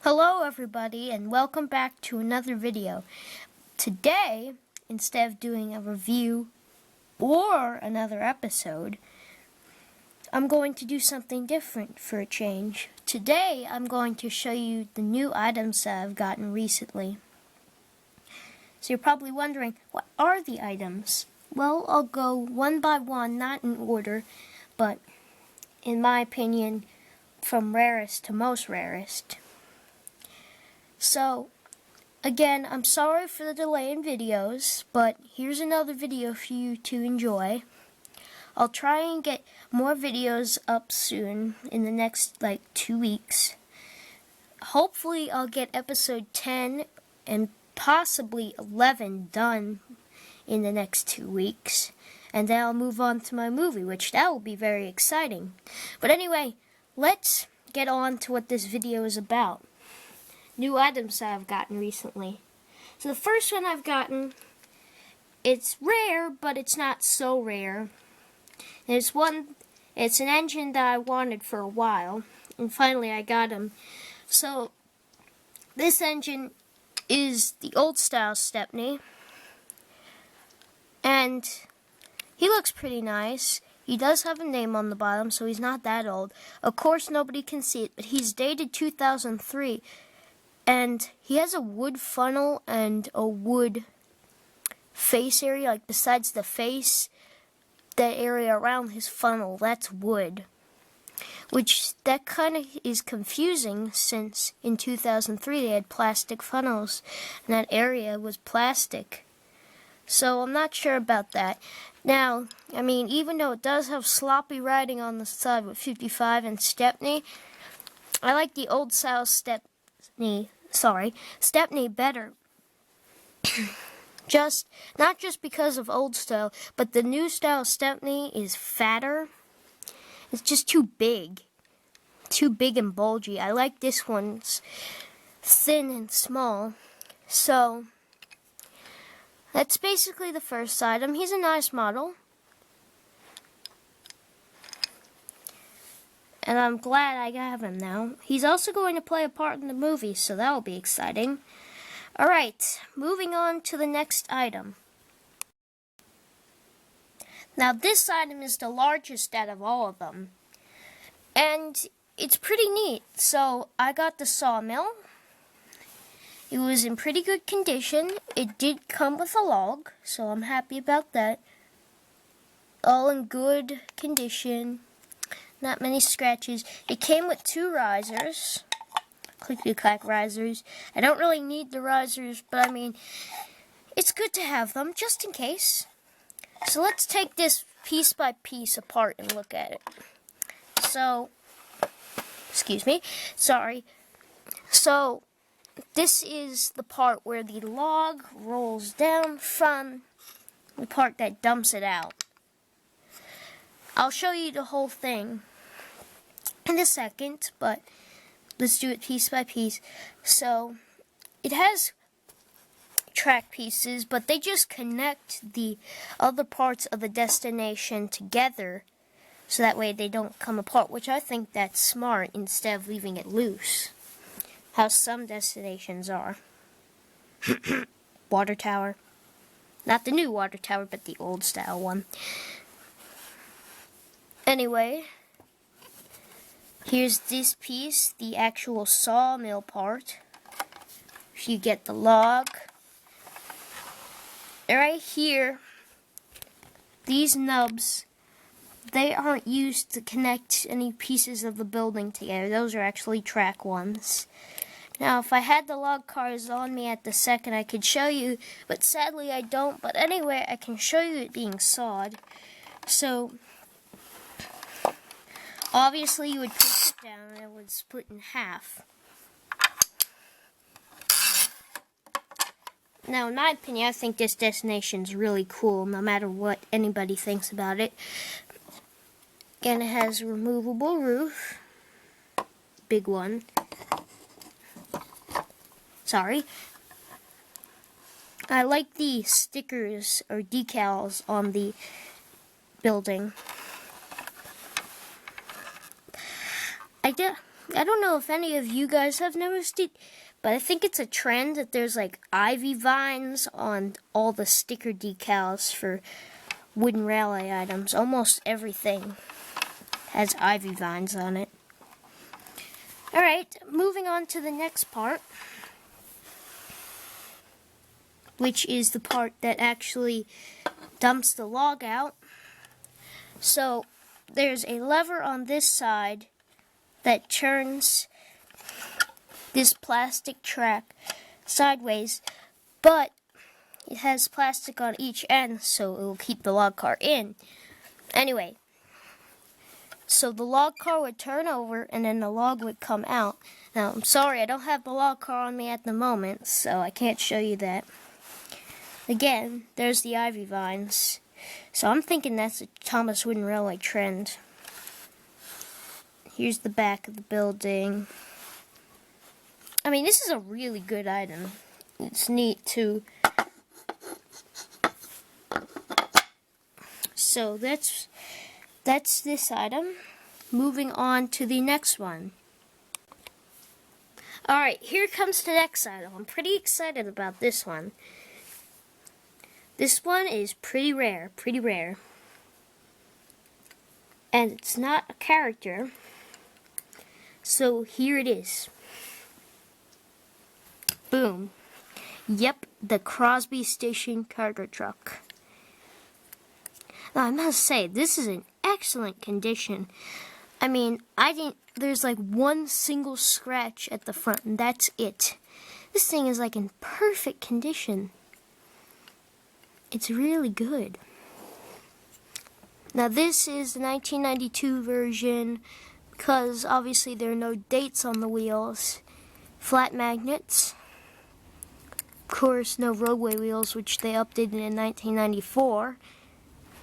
Hello everybody and welcome back to another video. Today, instead of doing a review or another episode, I'm going to do something different for a change. Today, I'm going to show you the new items that I've gotten recently. So you're probably wondering, what are the items? Well, I'll go one by one, not in order, but in my opinion, from rarest to most rarest. So, again, I'm sorry for the delay in videos, but here's another video for you to enjoy. I'll try and get more videos up soon in the next, 2 weeks. Hopefully, I'll get episode 10 and possibly 11 done in the next 2 weeks. And then I'll move on to my movie, which that will be very exciting. But anyway, let's get on to what this video is about. New items that I've gotten recently. So the first one I've gotten, it's rare, but it's not so rare. It's an engine that I wanted for a while, and finally I got him. So this engine is the old style Stepney, and he looks pretty nice. He does have a name on the bottom, so he's not that old. Of course, nobody can see it, but he's dated 2003. And he has a wood funnel and a wood face area, besides the face, that area around his funnel, that's wood. Which, that kind of is confusing, since in 2003 they had plastic funnels, and that area was plastic. So I'm not sure about that. Now, even though it does have sloppy writing on the side with 55 and Stepney, I like the old style Stepney better. Not just because of old style, but the new style Stepney is fatter. It's just too big and bulgy. I like this one's thin and small. So that's basically the first item. He's a nice model, and I'm glad I have him now. He's also going to play a part in the movie, so that will be exciting. Alright, moving on to the next item. Now this item is the largest out of all of them, and it's pretty neat. So I got the sawmill. It was in pretty good condition. It did come with a log, so I'm happy about that. All in good condition. Not many scratches. It came with 2 risers. Clicky-clack risers. I don't really need the risers, but it's good to have them, just in case. So let's take this piece by piece apart and look at it. So, excuse me, sorry. So, this is the part where the log rolls down from the part that dumps it out. I'll show you the whole thing in a second, but let's do it piece by piece. So, it has track pieces, but they just connect the other parts of the destination together, so that way they don't come apart, which I think that's smart, instead of leaving it loose, how some destinations are. Water tower. Not the new water tower, but the old style one. Anyway, here's this piece, the actual sawmill part. If you get the log. Right here, these nubs, they aren't used to connect any pieces of the building together. Those are actually track ones. Now, if I had the log cars on me at the second, I could show you, but sadly I don't. But anyway, I can show you it being sawed. So, obviously you would push it down and it would split in half. Now, in my opinion, I think this destination's really cool, no matter what anybody thinks about it. Again, it has a removable roof. Big one. Sorry. I like the stickers or decals on the building. I don't know if any of you guys have noticed it, but I think it's a trend that there's like ivy vines on all the sticker decals for wooden railway items. Almost everything has ivy vines on it. Alright, moving on to the next part, which is the part that actually dumps the log out. So there's a lever on this side that turns this plastic track sideways, but it has plastic on each end, so it will keep the log car in. Anyway, so the log car would turn over and then the log would come out. Now, I'm sorry, I don't have the log car on me at the moment, so I can't show you that. Again, there's the ivy vines. So I'm thinking that's a Thomas Wooden Railway trend. Here's the back of the building. I mean, this is a really good item. It's neat too. So that's this item. Moving on to the next one. Alright, here comes the next item. I'm pretty excited about this one. This one is pretty rare. And it's not a character. So here it is. Boom. Yep, the Crosby Station cargo truck. Now I must say, this is in excellent condition. I mean, there's like one single scratch at the front and that's it. This thing is like in perfect condition. It's really good. Now this is the 1992 version because obviously there are no dates on the wheels. Flat magnets. Of course, no roadway wheels, which they updated in 1994.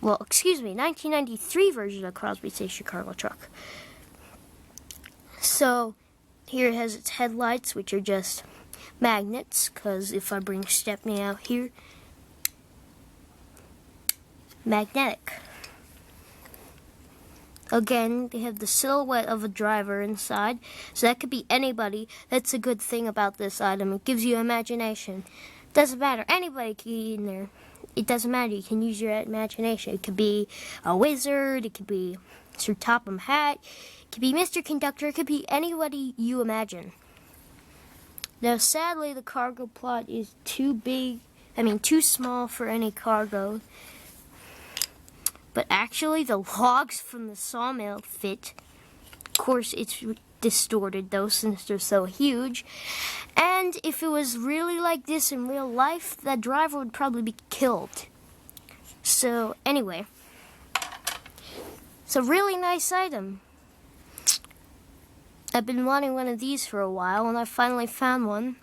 Well, excuse me, 1993 version of Crosby Station cargo truck. So here it has its headlights, which are just magnets, because if I bring Stepney out here, magnetic. Again, they have the silhouette of a driver inside, so that could be anybody. That's a good thing about this item. It gives you imagination. Doesn't matter, anybody can get in there. It doesn't matter, you can use your imagination. It could be a wizard, it could be Sir Topham Hatt, it could be Mr. Conductor, it could be anybody you imagine. Now sadly the cargo plot is too small for any cargo. But actually, the logs from the sawmill fit. Of course, it's distorted though, since they're so huge. And if it was really like this in real life, that driver would probably be killed. So, anyway. It's a really nice item. I've been wanting one of these for a while, and I finally found one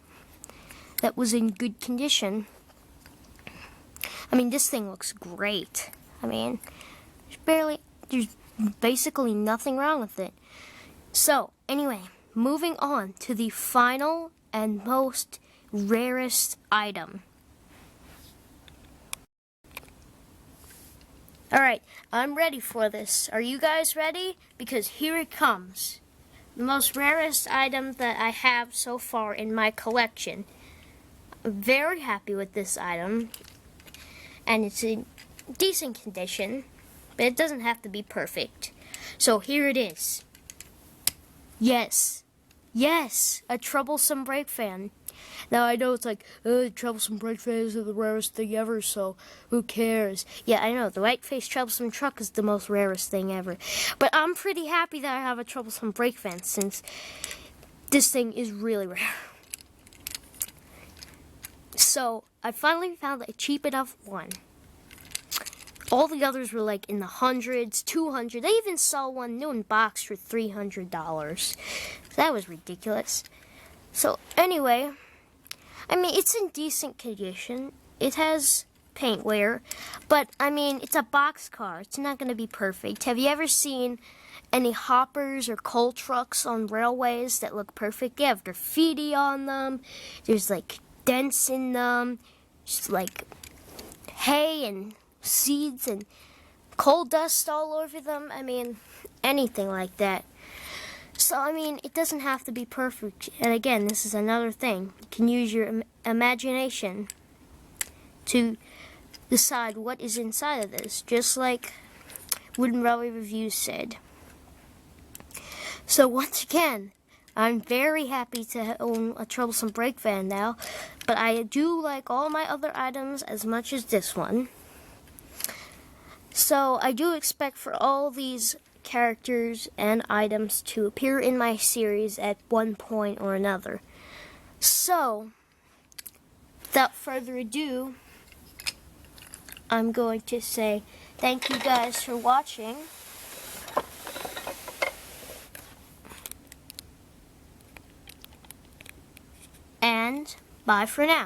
that was in good condition. I mean, this thing looks great. I mean, there's basically nothing wrong with it. So, anyway, moving on to the final and most rarest item. Alright, I'm ready for this. Are you guys ready? Because here it comes. The most rarest item that I have so far in my collection. I'm very happy with this item. And it's in decent condition, but it doesn't have to be perfect. So here it is. Yes, a troublesome brake fan. Now I know it's like, troublesome brake fans are the rarest thing ever, so who cares? Yeah, I know, the white-faced troublesome truck is the most rarest thing ever. But I'm pretty happy that I have a troublesome brake fan, since this thing is really rare. So, I finally found a cheap enough one. All the others were like in the hundreds, 200. They even saw one new in box for $300. That was ridiculous. So anyway, I mean, it's in decent condition. It has paint wear, but I mean, it's a box car. It's not going to be perfect. Have you ever seen any hoppers or coal trucks on railways that look perfect? They have graffiti on them. There's like dents in them. Just like hay and seeds and coal dust all over them. I mean, anything like that. So, I mean, it doesn't have to be perfect. And again, this is another thing. You can use your imagination to decide what is inside of this, just like Wooden Rubber Reviews said. So once again, I'm very happy to own a Troublesome Brake Van now, but I do like all my other items as much as this one. So I do expect for all these characters and items to appear in my series at one point or another. So, without further ado, I'm going to say thank you guys for watching. And bye for now.